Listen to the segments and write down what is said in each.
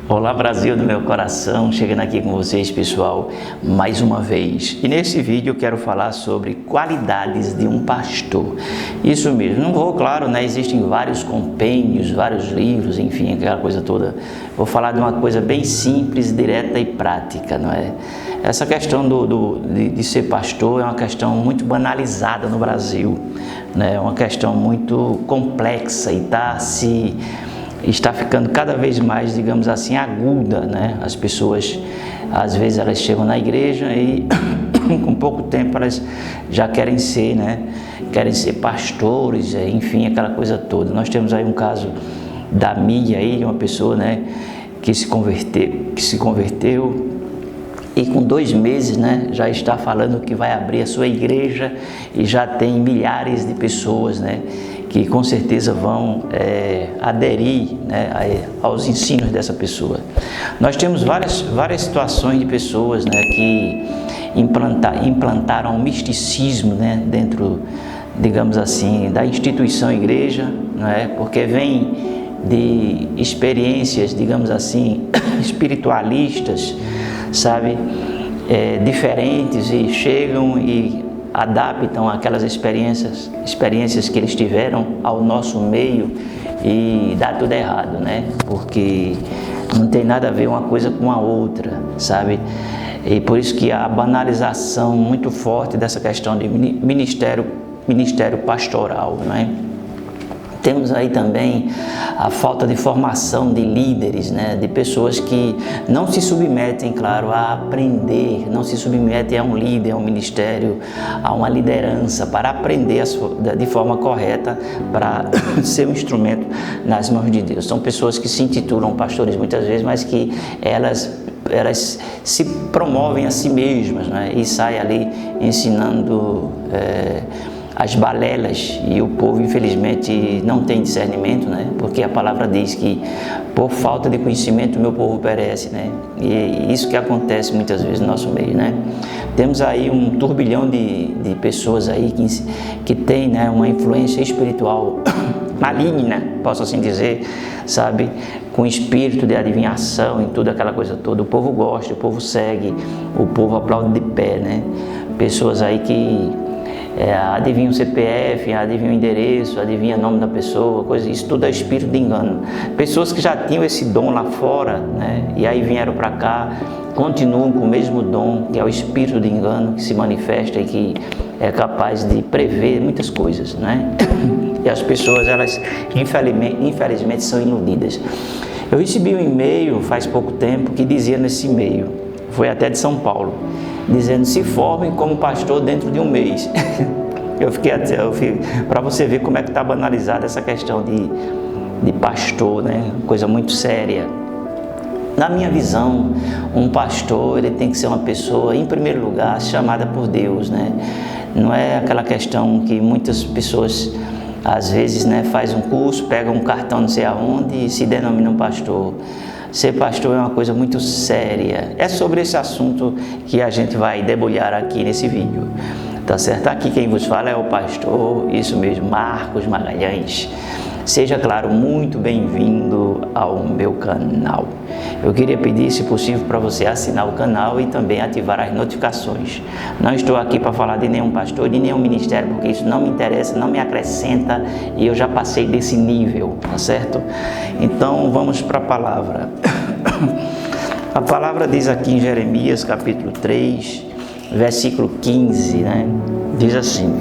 Olá, Brasil do meu coração, chegando aqui com vocês, pessoal, mais uma vez. E nesse vídeo eu quero falar sobre qualidades de um pastor. Isso mesmo, não vou, claro, né? Existem vários compêndios, vários livros, enfim, aquela coisa toda. Vou falar de uma coisa bem simples, direta e prática, não é? Essa questão de ser pastor é uma questão muito banalizada no Brasil, né? É uma questão muito complexa e está ficando cada vez mais, digamos assim, aguda, né? As pessoas, às vezes, elas chegam na igreja e com pouco tempo elas já querem ser, né? Querem ser pastores, enfim, aquela coisa toda. Nós temos aí um caso da mídia aí, de uma pessoa, né, que se converteu e com 2 meses, né, já está falando que vai abrir a sua igreja e já tem milhares de pessoas, né, que com certeza vão aderir, né, aos ensinos dessa pessoa. Nós temos várias situações de pessoas, né, que implantaram o misticismo, né, dentro, digamos assim, da instituição igreja, né, porque vem de experiências, digamos assim, espiritualistas, sabe, diferentes, e chegam e adaptam aquelas experiências que eles tiveram ao nosso meio e dá tudo errado, né? Porque não tem nada a ver uma coisa com a outra, sabe? E por isso que a banalização muito forte dessa questão de ministério pastoral, né? Temos aí também a falta de formação de líderes, né? De pessoas que não se submetem, claro, a aprender, não se submetem a um líder, a um ministério, a uma liderança, para aprender de forma correta, para ser um instrumento nas mãos de Deus. São pessoas que se intitulam pastores muitas vezes, mas que elas se promovem a si mesmas, né? E saem ali ensinando as balelas, e o povo infelizmente não tem discernimento, né? Porque a palavra diz que por falta de conhecimento o meu povo perece, né? E isso que acontece muitas vezes no nosso meio, né? Temos aí um turbilhão de pessoas aí que tem, né, uma influência espiritual maligna, posso assim dizer, sabe? Com espírito de adivinhação e tudo aquela coisa toda. O povo gosta, o povo segue, o povo aplaude de pé, né? Pessoas aí que adivinha o CPF, adivinha o endereço, adivinha o nome da pessoa, coisa, isso tudo é espírito de engano. Pessoas que já tinham esse dom lá fora, né, e aí vieram para cá, continuam com o mesmo dom, que é o espírito de engano, que se manifesta e que é capaz de prever muitas coisas, né? E as pessoas, elas infelizmente são iludidas. Eu recebi um e-mail faz pouco tempo que dizia nesse e-mail, foi até de São Paulo, dizendo: se formem como pastor dentro de um mês. Eu fiquei para você ver como é que está banalizada essa questão de pastor, né? Coisa muito séria. Na minha visão, um pastor, ele tem que ser uma pessoa, em primeiro lugar, chamada por Deus, né? Não é aquela questão que muitas pessoas, às vezes, né, faz um curso, pega um cartão não sei aonde e se denomina um pastor. Ser pastor é uma coisa muito séria. É sobre esse assunto que a gente vai debulhar aqui nesse vídeo. Tá certo? Aqui quem vos fala é o pastor, isso mesmo, Marcos Magalhães. Seja, claro, muito bem-vindo ao meu canal. Eu queria pedir, se possível, para você assinar o canal e também ativar as notificações. Não estou aqui para falar de nenhum pastor, de nenhum ministério, porque isso não me interessa, não me acrescenta e eu já passei desse nível, tá certo? Então, vamos para a palavra. A palavra diz aqui em Jeremias, capítulo 3, versículo 15, né? Diz assim: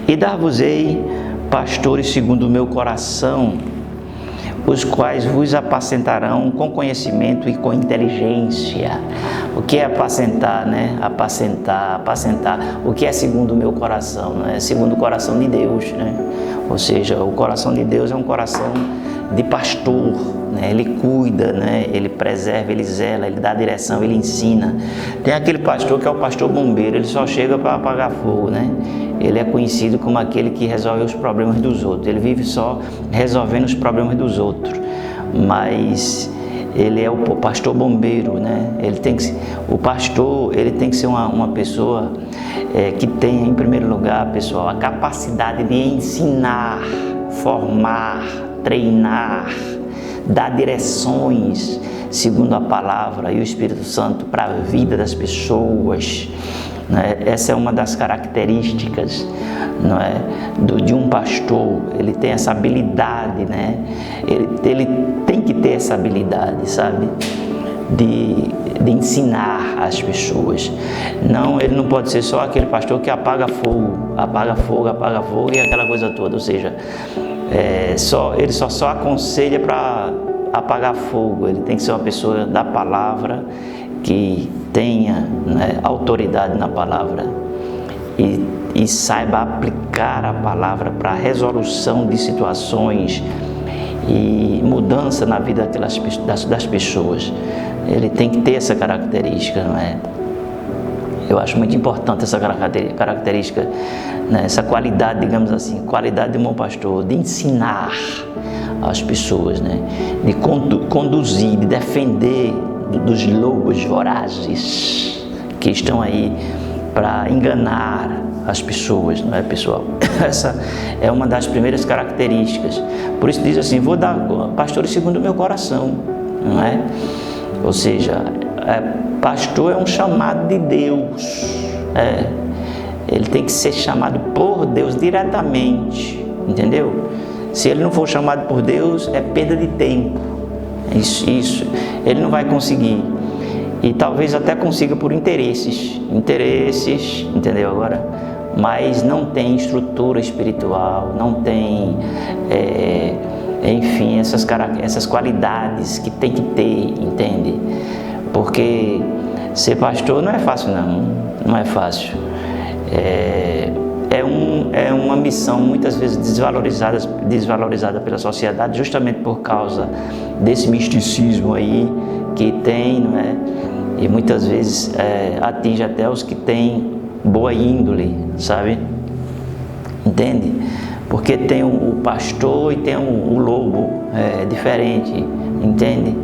e dar-vos-ei pastores segundo o meu coração, os quais vos apacentarão com conhecimento e com inteligência. O que é apacentar, né? Apacentar. O que é segundo o meu coração, né? Segundo o coração de Deus, né? Ou seja, o coração de Deus é um coração de pastor, né? Ele cuida, né? Ele preserva, ele zela, ele dá direção, ele ensina. Tem aquele pastor que é o pastor bombeiro, ele só chega para apagar fogo, né? Ele é conhecido como aquele que resolve os problemas dos outros. Ele vive só resolvendo os problemas dos outros. Mas ele é o pastor bombeiro, né? O pastor, ele tem que ser uma pessoa que tenha, em primeiro lugar, pessoal, a capacidade de ensinar, formar, treinar, dar direções segundo a palavra e o Espírito Santo para a vida das pessoas, né? Essa é uma das características, não é, de um pastor. Ele tem essa habilidade, né? Ele tem que ter essa habilidade, sabe? De ensinar as pessoas. Não, ele não pode ser só aquele pastor que apaga fogo e aquela coisa toda. Ou seja, ele só aconselha para apagar fogo. Ele tem que ser uma pessoa da palavra, que tenha, né, autoridade na palavra e saiba aplicar a palavra para resolução de situações e mudança na vida das pessoas. Ele tem que ter essa característica, não é? Eu acho muito importante essa característica, né? Essa qualidade, digamos assim, qualidade de um bom pastor, de ensinar as pessoas, né? De conduzir, de defender dos lobos vorazes que estão aí para enganar as pessoas, não é, pessoal? Essa é uma das primeiras características. Por isso diz assim: vou dar pastores segundo o meu coração, não é? Ou seja, pastor é um chamado de Deus, ele tem que ser chamado por Deus diretamente, entendeu? Se ele não for chamado por Deus, é perda de tempo. Isso, ele não vai conseguir. E talvez até consiga por interesses, entendeu agora? Mas não tem estrutura espiritual, não tem, enfim, essas qualidades que tem que ter, entende? Porque ser pastor não é fácil, não é fácil. É uma missão muitas vezes desvalorizada pela sociedade, justamente por causa desse misticismo aí que tem, não é? E muitas vezes atinge até os que têm boa índole, sabe? Entende? Porque tem o pastor e tem o lobo, é diferente, entende?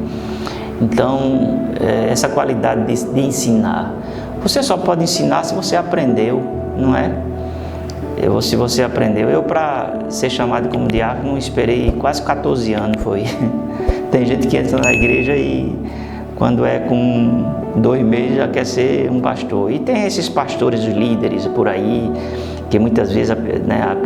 Então, essa qualidade de ensinar, você só pode ensinar se você aprendeu, não é? Se você aprendeu. Eu, para ser chamado como diácono, esperei quase 14 anos, foi. Tem gente que entra na igreja e quando é com 2 meses já quer ser um pastor. E tem esses pastores líderes por aí, que muitas vezes, né,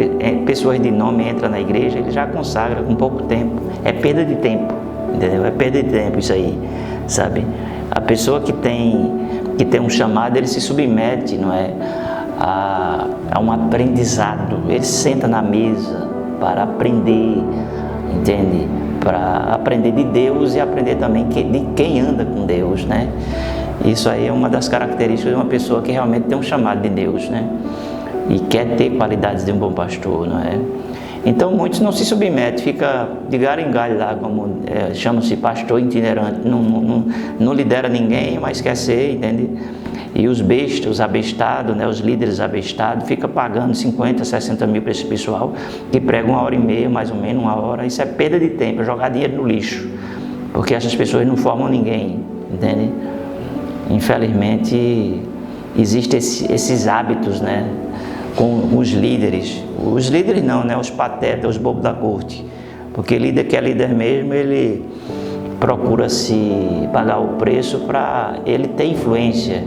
pessoas de nome entram na igreja, ele já consagra com pouco tempo. É perda de tempo, entendeu? É perda de tempo isso aí, sabe? A pessoa que tem um chamado, ele se submete, não é, a um aprendizado. Ele senta na mesa para aprender, entende? Para aprender de Deus e aprender também de quem anda com Deus, né? Isso aí é uma das características de uma pessoa que realmente tem um chamado de Deus, né? E quer ter qualidades de um bom pastor, não é? Então muitos não se submetem, fica de galho em galho lá, como chama-se pastor itinerante, não lidera ninguém, mas quer ser, entende? E os bestas, os abestados, né, os líderes abestados, ficam pagando 50, 60 mil para esse pessoal, que prega 1h30, mais ou menos 1 hora. Isso é perda de tempo, é jogar dinheiro no lixo, porque essas pessoas não formam ninguém, entende? Infelizmente, existem esses hábitos, né, com os líderes. Os líderes não, né, os patetas, os bobos da corte. Porque líder que é líder mesmo, ele procura se pagar o preço para ele ter influência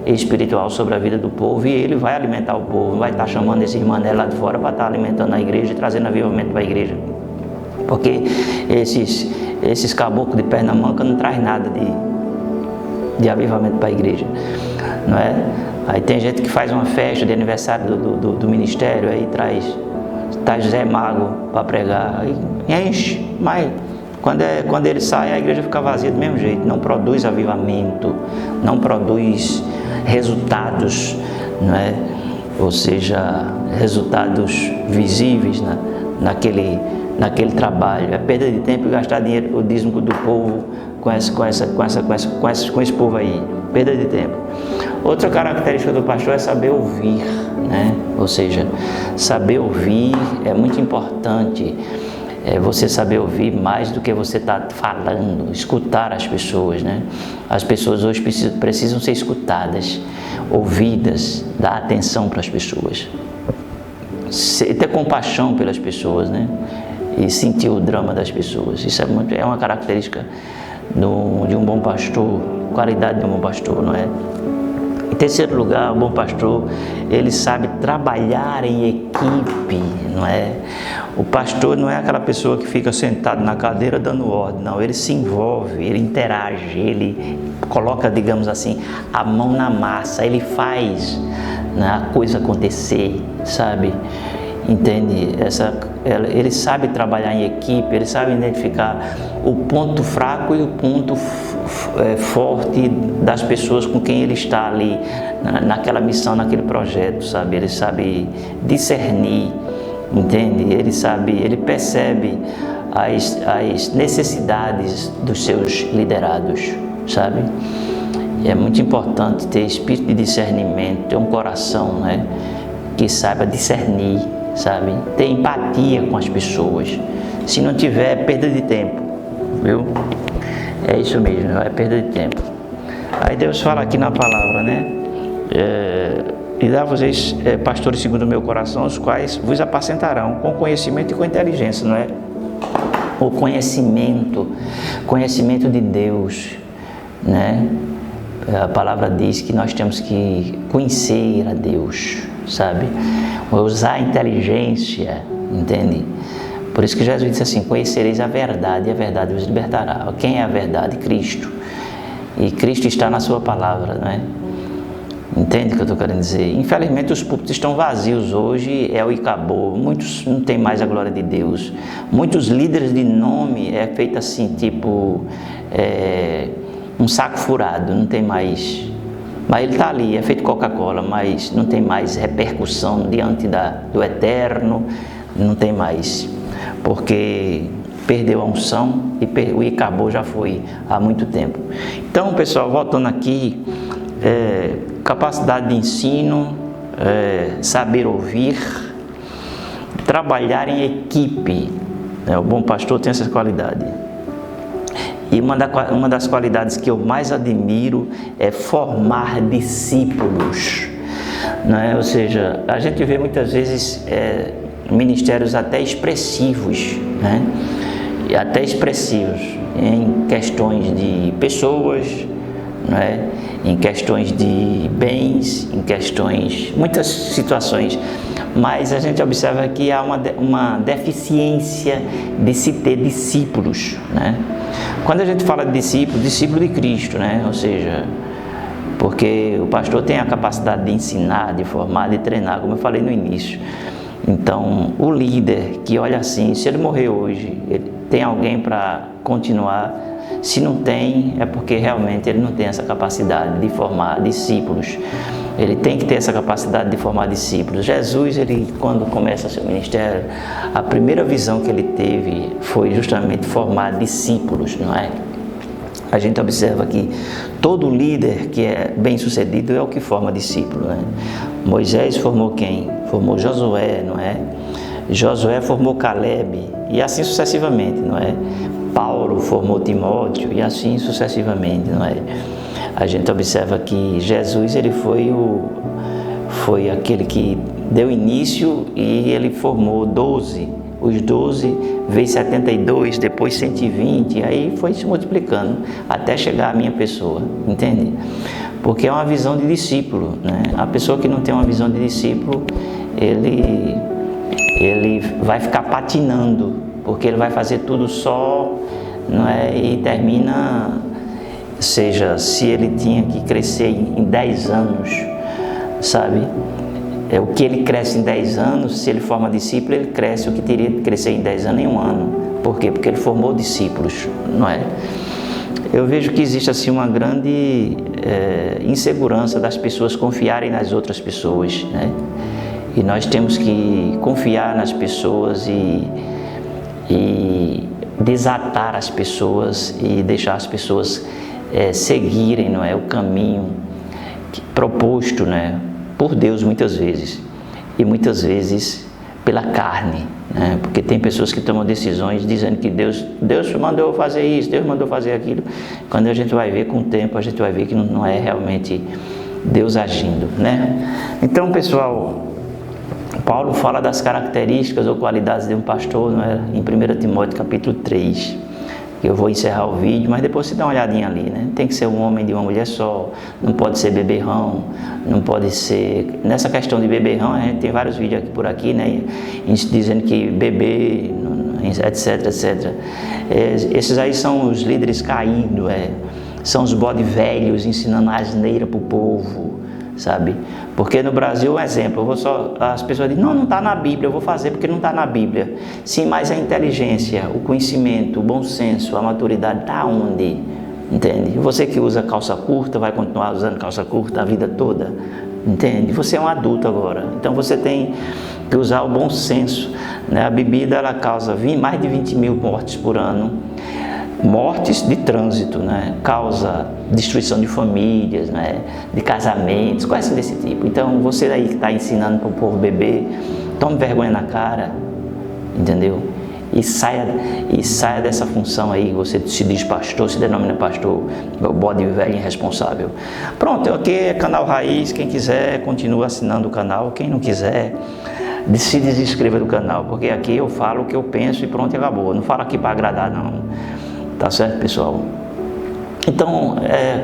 espiritual sobre a vida do povo, e ele vai alimentar o povo, vai estar chamando esses mané lá de fora para estar alimentando a igreja e trazendo avivamento para a igreja. Porque esses caboclos de perna manca não traz nada de avivamento para a igreja, não é? Aí tem gente que faz uma festa de aniversário do ministério, aí traz Zé Mago para pregar, aí enche, mas quando ele sai, a igreja fica vazia do mesmo jeito, não produz avivamento, não produz resultados, não é? Ou seja, resultados visíveis naquele trabalho. É perda de tempo e gastar dinheiro, o dízimo do povo com esse povo aí, perda de tempo. Outra característica do pastor é saber ouvir, né? Ou seja, saber ouvir é muito importante. Você saber ouvir mais do que você está falando, escutar as pessoas, né? As pessoas hoje precisam ser escutadas, ouvidas, dar atenção para as pessoas, ter compaixão pelas pessoas, né? e sentir o drama das pessoas. Isso é uma característica de um bom pastor, qualidade de um bom pastor, não é? Em terceiro lugar, o bom pastor, ele sabe trabalhar em equipe, não é? O pastor não é aquela pessoa que fica sentado na cadeira dando ordem, não. Ele se envolve, ele interage, ele coloca, digamos assim, a mão na massa, ele faz, né, a coisa acontecer, sabe? Entende? Ele sabe trabalhar em equipe, ele sabe identificar o ponto fraco e o ponto forte das pessoas com quem ele está ali, naquela missão, naquele projeto, sabe? Ele sabe discernir, entende? Ele percebe as necessidades dos seus liderados, sabe? E é muito importante ter espírito de discernimento, ter um coração, né, que saiba discernir, sabe? Ter empatia com as pessoas. Se não tiver, é perda de tempo, viu? É isso mesmo, é perda de tempo. Aí Deus fala aqui na palavra, né? E dá a vocês, pastores segundo o meu coração, os quais vos apacentarão com conhecimento e com inteligência, não é? O conhecimento de Deus, né? A palavra diz que nós temos que conhecer a Deus, sabe? Usar a inteligência, entende? Por isso que Jesus disse assim: conhecereis a verdade e a verdade vos libertará. Quem é a verdade? Cristo. E Cristo está na sua palavra, não é? Entende o que eu estou querendo dizer? Infelizmente os púlpitos estão vazios hoje, é o e acabou. Muitos não tem mais a glória de Deus. Muitos líderes de nome é feito assim, tipo um saco furado, não tem mais. Mas ele está ali, é feito Coca-Cola, mas não tem mais repercussão diante do eterno, não tem mais. Porque perdeu a unção e o acabou já foi há muito tempo. Então, pessoal, voltando aqui, capacidade de ensino, saber ouvir, trabalhar em equipe. O bom pastor tem essa qualidade. E uma das qualidades que eu mais admiro é formar discípulos, né? Ou seja, a gente vê muitas vezes ministérios até expressivos, né? E até expressivos em questões de pessoas, né? Em questões de bens, em questões, muitas situações. Mas a gente observa que há uma deficiência de se ter discípulos, né? Quando a gente fala de discípulo de Cristo, né? Ou seja, porque o pastor tem a capacidade de ensinar, de formar, de treinar, como eu falei no início. Então, o líder que olha assim, se ele morrer hoje, ele tem alguém para continuar? Se não tem, é porque realmente ele não tem essa capacidade de formar discípulos. Ele tem que ter essa capacidade de formar discípulos. Jesus, ele, quando começa seu ministério, a primeira visão que ele teve foi justamente formar discípulos, não é? A gente observa que todo líder que é bem sucedido é o que forma discípulo, né? Moisés formou quem? Formou Josué, não é? Josué formou Caleb e assim sucessivamente, não é? Paulo formou Timóteo e assim sucessivamente, não é? A gente observa que Jesus, ele foi aquele que deu início e ele formou 12. Os 12 veio 72, depois 120, e aí foi se multiplicando até chegar à minha pessoa, entende? Porque é uma visão de discípulo, né? A pessoa que não tem uma visão de discípulo, ele vai ficar patinando, porque ele vai fazer tudo só, não é? E termina, seja, se ele tinha que crescer em 10 anos, sabe? O que ele cresce em 10 anos, se ele forma discípulo, ele cresce o que teria que crescer em 10 anos em um ano. Por quê? Porque ele formou discípulos, não é? Eu vejo que existe assim uma grande insegurança das pessoas confiarem nas outras pessoas, né? E nós temos que confiar nas pessoas e desatar as pessoas e deixar as pessoas seguirem, não é, o caminho proposto, né, por Deus muitas vezes, e muitas vezes pela carne, né? Porque tem pessoas que tomam decisões dizendo que Deus mandou fazer isso, Deus mandou fazer aquilo. Quando a gente vai ver com o tempo, a gente vai ver que não é realmente Deus agindo, né? Então, pessoal, Paulo fala das características ou qualidades de um pastor, não é? Em 1 Timóteo capítulo 3. Eu vou encerrar o vídeo, mas depois você dá uma olhadinha ali, né? Tem que ser um homem de uma mulher só, não pode ser beberrão, não pode ser... Nessa questão de beberrão, a gente tem vários vídeos aqui por aqui, né? Dizendo que beber, etc, etc. Esses aí são os líderes caídos, são os bode velhos ensinando asneira pro povo, sabe? Porque no Brasil, um exemplo, as pessoas dizem, não está na Bíblia, eu vou fazer porque não está na Bíblia. Sim, mas a inteligência, o conhecimento, o bom senso, a maturidade está onde? Entende? Você que usa calça curta, vai continuar usando calça curta a vida toda, entende? Você é um adulto agora, então você tem que usar o bom senso, né? A bebida, ela causa mais de 20 mil mortes por ano, mortes de trânsito, né? Causa destruição de famílias, né? De casamentos, coisas desse tipo. Então, você aí que está ensinando para o povo beber, tome vergonha na cara, entendeu? E saia dessa função aí, você se diz pastor, se denomina pastor, bode velho irresponsável. Pronto, aqui é canal Raiz, quem quiser continua assinando o canal, quem não quiser se desinscreva do canal, porque aqui eu falo o que eu penso e pronto, acabou. Eu não falo aqui para agradar não. Tá certo, pessoal? Então,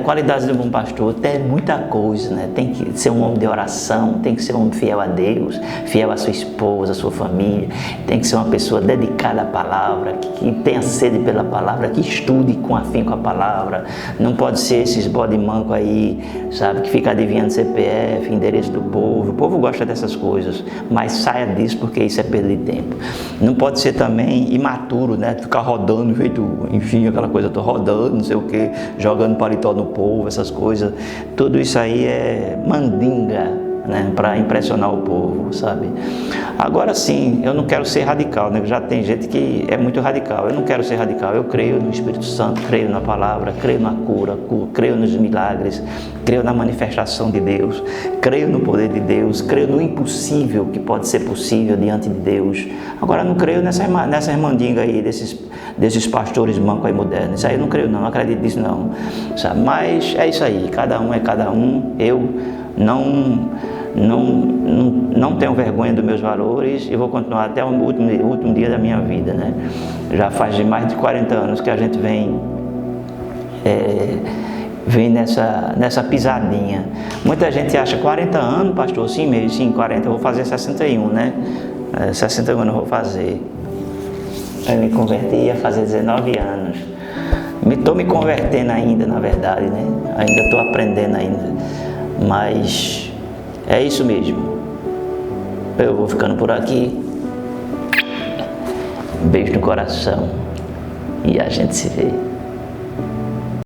qualidades de um bom pastor tem muita coisa, né? Tem que ser um homem de oração, tem que ser um homem fiel a Deus, fiel à sua esposa, à sua família, tem que ser uma pessoa dedicada à palavra, que tenha sede pela palavra, que estude com afinco a palavra. Não pode ser esses bode manco aí, sabe, que fica adivinhando CPF, endereço do povo. O povo gosta dessas coisas, mas saia disso porque isso é perda de tempo. Não pode ser também imaturo, né? Ficar rodando, feito, enfim, aquela coisa, tô rodando, não sei o que, jogando paletó no povo, essas coisas, tudo isso aí é mandinga, né, para impressionar o povo, sabe? Agora sim, eu não quero ser radical, né? Já tem gente que é muito radical. Eu não quero ser radical. Eu creio no Espírito Santo, creio na palavra, creio na cura, creio nos milagres, creio na manifestação de Deus, creio no poder de Deus, creio no impossível que pode ser possível diante de Deus. Agora, não creio nessa mandinga aí desses pastores mancos aí modernos. Isso aí eu não creio não acredito nisso não, sabe? Mas é isso aí, cada um é cada um. Eu não tenho vergonha dos meus valores e vou continuar até o último dia da minha vida, né? Já faz mais de 40 anos que a gente vem nessa pisadinha. Muita gente acha 40 anos, pastor, sim mesmo, sim, 40, eu vou fazer 61, né? 61 anos eu vou fazer. Eu me converti ia fazer 19 anos. Estou me convertendo ainda, na verdade, né? Ainda estou aprendendo ainda. Mas é isso mesmo. Eu vou ficando por aqui. Um beijo no coração. E a gente se vê.